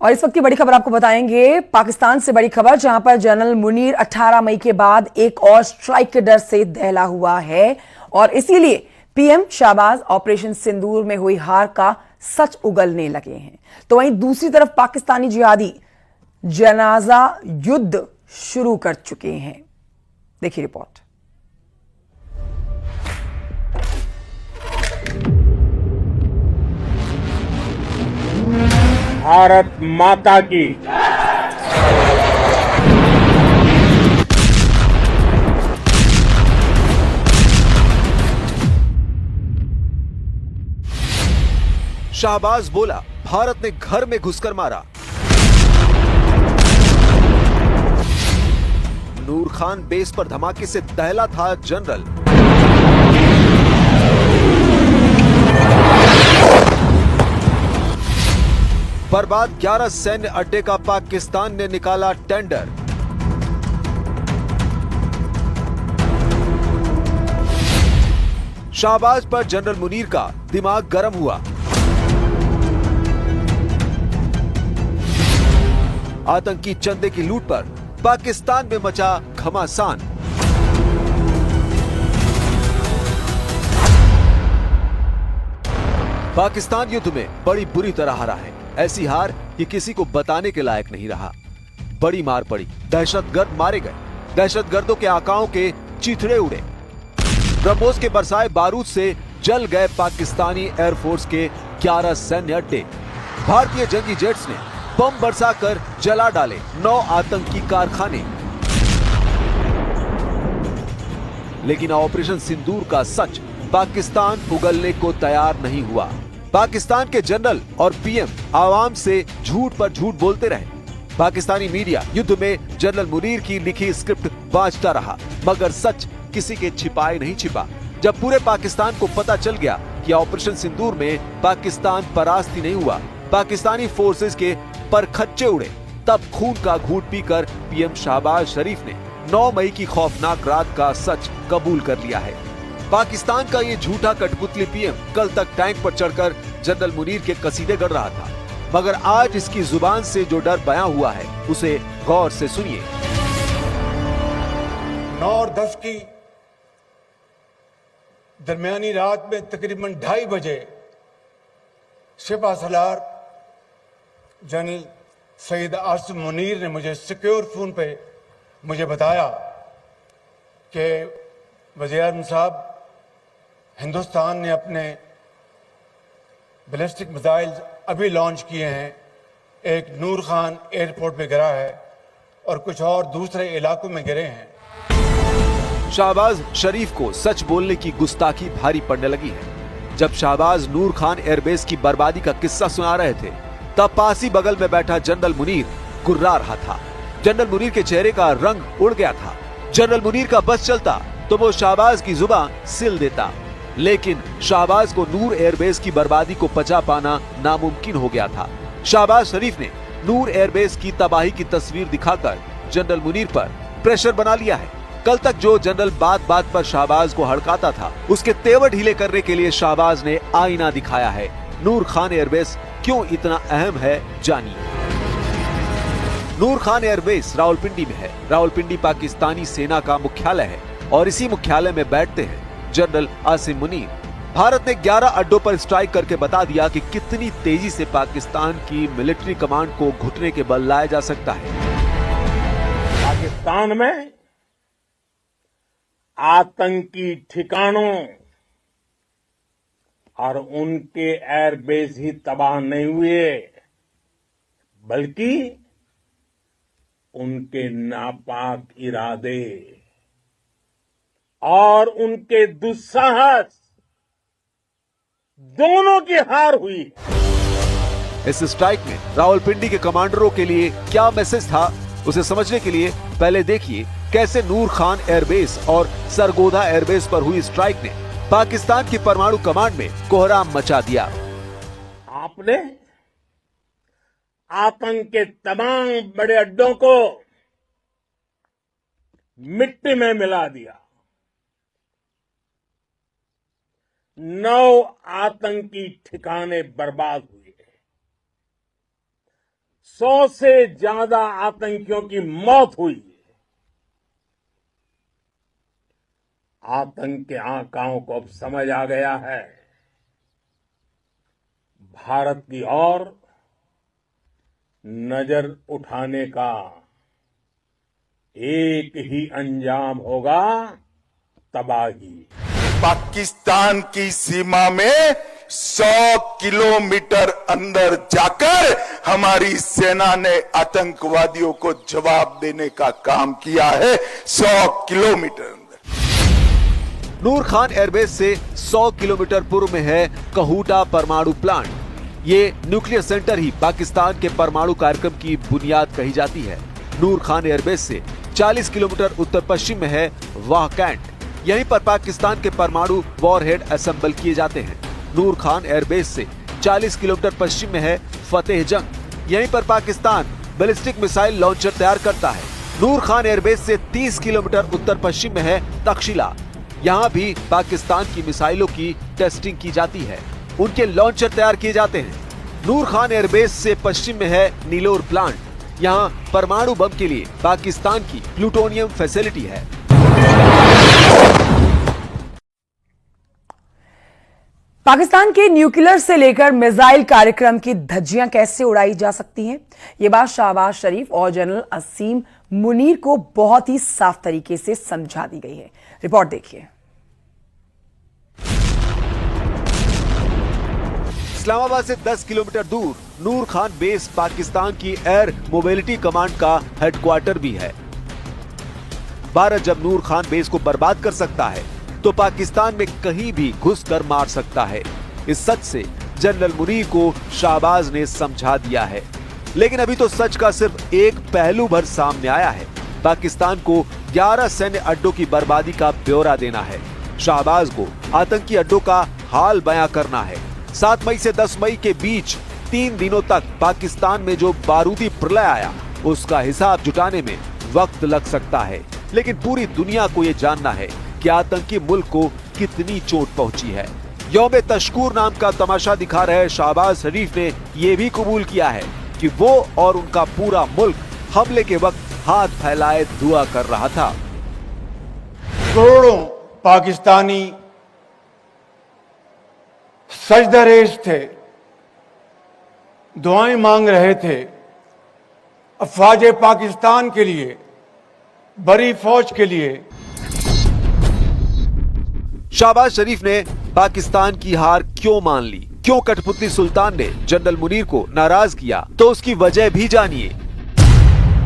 और इस वक्त की बड़ी खबर आपको बताएंगे। पाकिस्तान से बड़ी खबर, जहां पर जनरल मुनीर 18 मई के बाद एक और स्ट्राइक के डर से दहला हुआ है और इसीलिए पीएम शाहबाज ऑपरेशन सिंदूर में हुई हार का सच उगलने लगे हैं। तो वहीं दूसरी तरफ पाकिस्तानी जिहादी जनाजा युद्ध शुरू कर चुके हैं। देखिए रिपोर्ट। भारत माता की। शाहबाज बोला, भारत ने घर में घुसकर मारा। नूर खान बेस पर धमाके से दहला था जनरल। बर्बाद 11 सैन्य अड्डे का पाकिस्तान ने निकाला टेंडर। शाहबाज पर जनरल मुनीर का दिमाग गर्म हुआ। आतंकी चंदे की लूट पर पाकिस्तान में मचा घमासान। पाकिस्तान युद्ध में बड़ी बुरी तरह हारा है। ऐसी हार कि किसी को बताने के लायक नहीं रहा। बड़ी मार पड़ी, दहशतगर्द मारे गए, दहशतगर्दों के आकाओं के चीथड़े उड़े। ब्रह्मोस के बरसाए बारूद से जल गए पाकिस्तानी एयरफोर्स के 11 सैन्य अड्डे। भारतीय जंगी जेट्स ने बम बरसाकर जला डाले 9 आतंकी कारखाने। लेकिन ऑपरेशन सिंदूर का सच पाकिस्तान उगलने को तैयार नहीं हुआ। पाकिस्तान के जनरल और पीएम आवाम से झूठ पर झूठ बोलते रहे। पाकिस्तानी मीडिया युद्ध में जनरल मुनीर की लिखी स्क्रिप्ट बांटता रहा, मगर सच किसी के छिपाए नहीं छिपा। जब पूरे पाकिस्तान को पता चल गया कि ऑपरेशन सिंदूर में पाकिस्तान परास्त ही नहीं हुआ, पाकिस्तानी फोर्सेस के परखच्चे उड़े, तब खून का घूंट पीकर पीएम शहबाज शरीफ ने 9 मई की खौफनाक रात का सच कबूल कर लिया है। पाकिस्तान का ये झूठा कठपुतली पीएम कल तक टैंक पर चढ़कर जनरल मुनीर के कसीदे गढ़ रहा था, मगर आज इसकी जुबान से जो डर बयां हुआ है उसे गौर से सुनिए। 9 और 10 की दरमियानी रात में तकरीबन 2:30 बजे सिपा सलार जनरल सईद आसिम मुनीर ने मुझे सिक्योर फोन पे मुझे बताया कि वज़ीर-ए-आज़म साहब, हिंदुस्तान ने अपने बैलिस्टिक मिसाइल अभी लॉन्च किए हैं। एक नूर खान एयरपोर्ट पे गिरा है और कुछ और दूसरे इलाकों में गिरे हैं। शाहबाज शरीफ को सच बोलने की गुस्ताखी भारी पड़ने लगी है। जब शाहबाज नूर खान एयरबेस की बर्बादी का किस्सा सुना रहे थे, तब पास ही बगल में बैठा जनरल मुनीर गुर्रा रहा था। जनरल मुनीर के चेहरे का रंग उड़ गया था। जनरल मुनीर का बस चलता तो वो शाहबाज की जुबान सिल देता, लेकिन शाहबाज को नूर एयरबेस की बर्बादी को पचा पाना नामुमकिन हो गया था। शाहबाज शरीफ ने नूर एयरबेस की तबाही की तस्वीर दिखाकर जनरल मुनीर पर प्रेशर बना लिया है। कल तक जो जनरल बात बात पर शाहबाज को हड़काता था, उसके तेवर ढीले करने के लिए शाहबाज ने आईना दिखाया है। नूर खान एयरबेस क्यों इतना अहम है, जानिए। नूर खान एयरबेस रावलपिंडी में है। रावलपिंडी पाकिस्तानी सेना का मुख्यालय है और इसी मुख्यालय में बैठते हैं जनरल आसिम मुनीर। भारत ने 11 अड्डों पर स्ट्राइक करके बता दिया कि कितनी तेजी से पाकिस्तान की मिलिट्री कमांड को घुटने के बल लाया जा सकता है। पाकिस्तान में आतंकी ठिकानों और उनके एयरबेस ही तबाह नहीं हुए, बल्कि उनके नापाक इरादे और उनके दुस्साहस दोनों की हार हुई। इस स्ट्राइक में रावलपिंडी के कमांडरों के लिए क्या मैसेज था, उसे समझने के लिए पहले देखिए कैसे नूर खान एयरबेस और सरगोधा एयरबेस पर हुई स्ट्राइक ने पाकिस्तान की परमाणु कमांड में कोहराम मचा दिया। आपने आतंक के तमाम बड़े अड्डों को मिट्टी में मिला दिया। 9 आतंकी ठिकाने बर्बाद हुए। 100 से ज्यादा आतंकियों की मौत हुई है। आतंक के आकाओं को अब समझ आ गया है। भारत की ओर नजर उठाने का एक ही अंजाम होगा, तबाही। पाकिस्तान की सीमा में 100 किलोमीटर अंदर जाकर हमारी सेना ने आतंकवादियों को जवाब देने का काम किया है। 100 किलोमीटर अंदर। नूर खान एयरबेस से 100 किलोमीटर पूर्व में है कहूटा परमाणु प्लांट। ये न्यूक्लियर सेंटर ही पाकिस्तान के परमाणु कार्यक्रम की बुनियाद कही जाती है। नूर खान एयरबेस से 40 किलोमीटर उत्तर पश्चिम में है वाह कैंट। यहीं पर पाकिस्तान के परमाणु वॉरहेड असेंबल किए जाते हैं। नूर खान एयरबेस से 40 किलोमीटर पश्चिम में है फतेह जंग। यहीं पर पाकिस्तान बैलिस्टिक मिसाइल लॉन्चर तैयार करता है। नूर खान एयरबेस से 30 किलोमीटर उत्तर पश्चिम में है तक्षशिला। यहाँ भी पाकिस्तान की मिसाइलों की टेस्टिंग की जाती है, उनके लॉन्चर तैयार किए जाते हैं। नूर खान एयरबेस से पश्चिम में है नीलोर प्लांट। यहाँ परमाणु बम के लिए पाकिस्तान की प्लूटोनियम फैसिलिटी है। पाकिस्तान के न्यूक्लियर से लेकर मिसाइल कार्यक्रम की धज्जियां कैसे उड़ाई जा सकती हैं, ये बात शहबाज शरीफ और जनरल असीम मुनीर को बहुत ही साफ तरीके से समझा दी गई है। रिपोर्ट देखिए। इस्लामाबाद से 10 किलोमीटर दूर नूर खान बेस पाकिस्तान की एयर मोबिलिटी कमांड का हेडक्वार्टर भी है। भारत जब नूर खान बेस को बर्बाद कर सकता है तो पाकिस्तान में कहीं भी घुसकर मार सकता है। इस सच से जनरल मुनीर को शहबाज ने समझा दिया है। लेकिन अभी तो सच का सिर्फ एक पहलू भर सामने आया है। पाकिस्तान को 11 सैन्य अड्डों की बर्बादी का ब्यौरा देना है। शहबाज को आतंकी अड्डों का हाल बयां करना है। 7 मई से 10 मई के बीच 3 दिनों तक पाकिस्तान में जो बारूदी प्रलय आया उसका हिसाब जुटाने में वक्त लग सकता है। लेकिन पूरी दुनिया को ये जानना है कि आतंकी मुल्क को कितनी चोट पहुंची है। यौम तशकूर नाम का तमाशा दिखा रहे शहबाज शरीफ ने ये भी कबूल किया है कि वो और उनका पूरा मुल्क हमले के वक्त हाथ फैलाए दुआ कर रहा था। करोड़ों पाकिस्तानी सजदरेज थे, दुआएं मांग रहे थे अफवाज पाकिस्तान के लिए, बड़ी फौज के लिए। शहबाज शरीफ ने पाकिस्तान की हार क्यों मान ली, क्यों कठपुतली सुल्तान ने जनरल मुनीर को नाराज किया, तो उसकी वजह भी जानिए।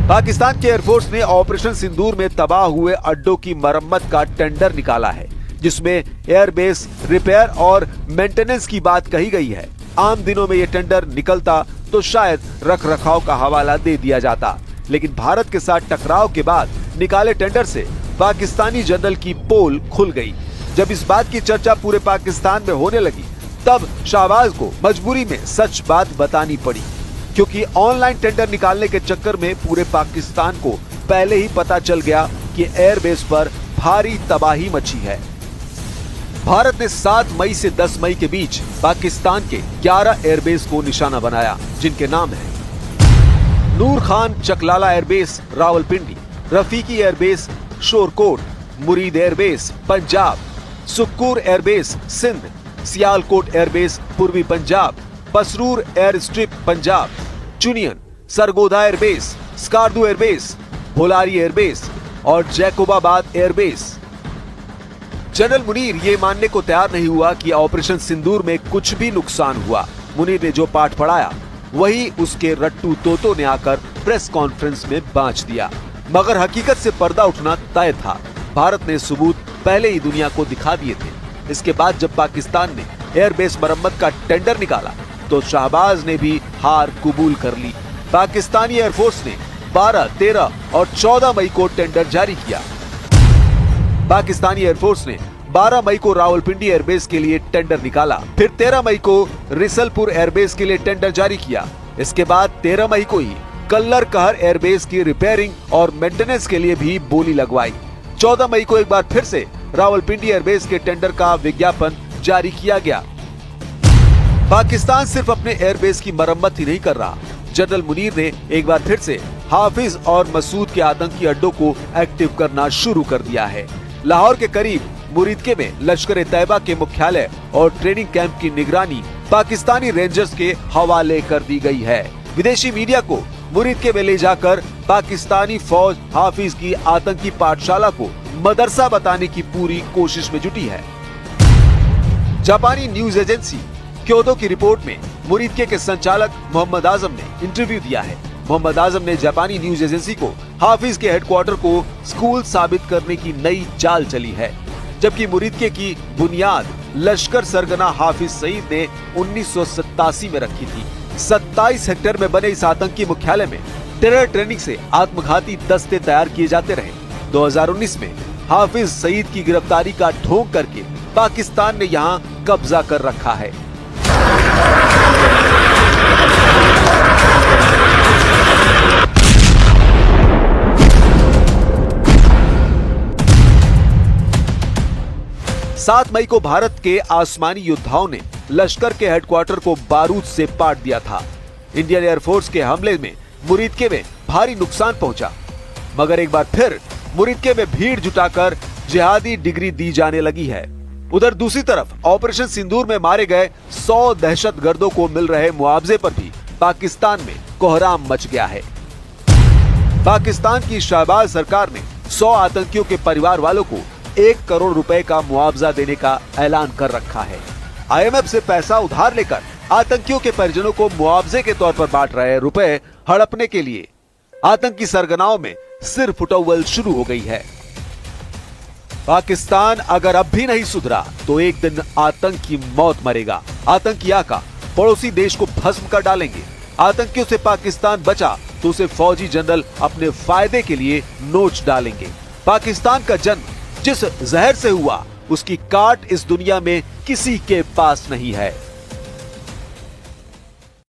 पाकिस्तान के एयरफोर्स ने ऑपरेशन सिंदूर में तबाह हुए अड्डों की मरम्मत का टेंडर निकाला है, जिसमें एयरबेस रिपेयर और मेंटेनेंस की बात कही गई है। आम दिनों में ये टेंडर निकलता तो शायद रख रखाव का हवाला दे दिया जाता, लेकिन भारत के साथ टकराव के बाद निकाले टेंडर से पाकिस्तानी जनरल की पोल खुल गई। जब इस बात की चर्चा पूरे पाकिस्तान में होने लगी तब शहबाज को मजबूरी में सच बात बतानी पड़ी, क्योंकि ऑनलाइन टेंडर निकालने के चक्कर में पूरे पाकिस्तान को पहले ही पता चल गया कि एयरबेस पर भारी तबाही मची है। भारत ने 7 मई से 10 मई के बीच पाकिस्तान के 11 एयरबेस को निशाना बनाया, जिनके नाम हैं Noor Khan Chaklala airbase Rawalpindi, Rafiqui airbase Shorkot, Murid airbase Punjab, Sukkur airbase Sindh, Sialkot airbase पूर्वी Punjab, Pasrur air strip Punjab, Chunian, Sargodha airbase, Skardu airbase, Bholari airbase और जैकोबाबाद एयरबेस। जनरल मुनीर ये मानने को तैयार नहीं हुआ कि ऑपरेशन सिंदूर में कुछ भी नुकसान हुआ। मुनीर ने जो पाठ पढ़ाया वही उसके रट्टू तोतों ने आकर प्रेस कॉन्फ्रेंस में बांच दिया, मगर हकीकत से पर्दा उठना तय था। भारत ने सबूत पहले ही दुनिया को दिखा दिए थे। इसके बाद जब पाकिस्तान ने एयरबेस मरम्मत का टेंडर निकाला तो शहबाज ने भी हार कबूल कर ली। पाकिस्तानी एयरफोर्स ने 12, 13 और 14 मई को टेंडर जारी किया। पाकिस्तानी एयरफोर्स ने 12 मई को रावलपिंडी एयरबेस के लिए टेंडर निकाला, फिर 13 मई को रिसलपुर एयरबेस के लिए टेंडर जारी किया। इसके बाद 13 मई को ही कल्लर कहर एयरबेस की रिपेयरिंग और मेंटेनेंस के लिए भी बोली लगवाई। 14 मई को एक बार फिर से रावलपिंडी एयरबेस के टेंडर का विज्ञापन जारी किया गया। पाकिस्तान सिर्फ अपने एयरबेस की मरम्मत ही नहीं कर रहा, जनरल मुनीर ने एक बार फिर से हाफिज और मसूद के आतंकी अड्डों को एक्टिव करना शुरू कर दिया है। लाहौर के करीब मुरीदके में लश्कर-ए-तैयबा के मुख्यालय और ट्रेनिंग कैंप की निगरानी पाकिस्तानी रेंजर्स के हवाले कर दी गई है। विदेशी मीडिया को मुरीदके में ले जाकर पाकिस्तानी फौज हाफिज की आतंकी पाठशाला को मदरसा बताने की पूरी कोशिश में जुटी है। जापानी न्यूज एजेंसी क्योदो की रिपोर्ट में मुरीदके के संचालक मोहम्मद आजम ने इंटरव्यू दिया है। मोहम्मद आजम ने जापानी न्यूज एजेंसी को हाफिज के हेडक्वार्टर को स्कूल साबित करने की नई चाल चली है, जबकि मुरीदके की बुनियाद लश्कर सरगना हाफिज सईद ने 1987 में रखी थी। 27 हेक्टेयर में बने इस आतंकी मुख्यालय में टेरर ट्रेनिंग से आत्मघाती दस्ते तैयार किए जाते रहे। 2019 में हाफिज सईद की गिरफ्तारी का ढोंग करके पाकिस्तान ने यहां कब्जा कर रखा है। सात मई को भारत के आसमानी योद्धाओं ने लश्कर के हेडक्वार्टर को बारूद से पाट दिया था। इंडियन एयरफोर्स के हमले में मुरीदके में भारी नुकसान पहुंचा, मगर एक बार फिर मुरीदके में भीड़ जुटाकर जिहादी डिग्री दी जाने लगी है। उधर दूसरी तरफ ऑपरेशन सिंदूर में मारे गए 100 दहशतगर्दों को मिल रहे मुआवजे पर भी पाकिस्तान में कोहराम मच गया है। पाकिस्तान की शहबाज सरकार ने 100 आतंकियों के परिवार वालों को 1 करोड़ रुपए का मुआवजा देने का ऐलान कर रखा है। IMF से पैसा उधार लेकर आतंकियों के परिजनों को मुआवजे के तौर पर बांट रहे रुपए हड़पने के लिए आतंकी सरगनाओं में सिर फुटौल शुरू हो गई है। पाकिस्तान अगर अब भी नहीं सुधरा तो एक दिन आतंकी मौत मरेगा। आतंकी आका पड़ोसी देश को भस्म कर डालेंगे। आतंकियों से पाकिस्तान बचा तो उसे फौजी जनरल अपने फायदे के लिए नोच डालेंगे। पाकिस्तान का जन्म जिस जहर से हुआ उसकी काट इस दुनिया में किसी के पास नहीं है।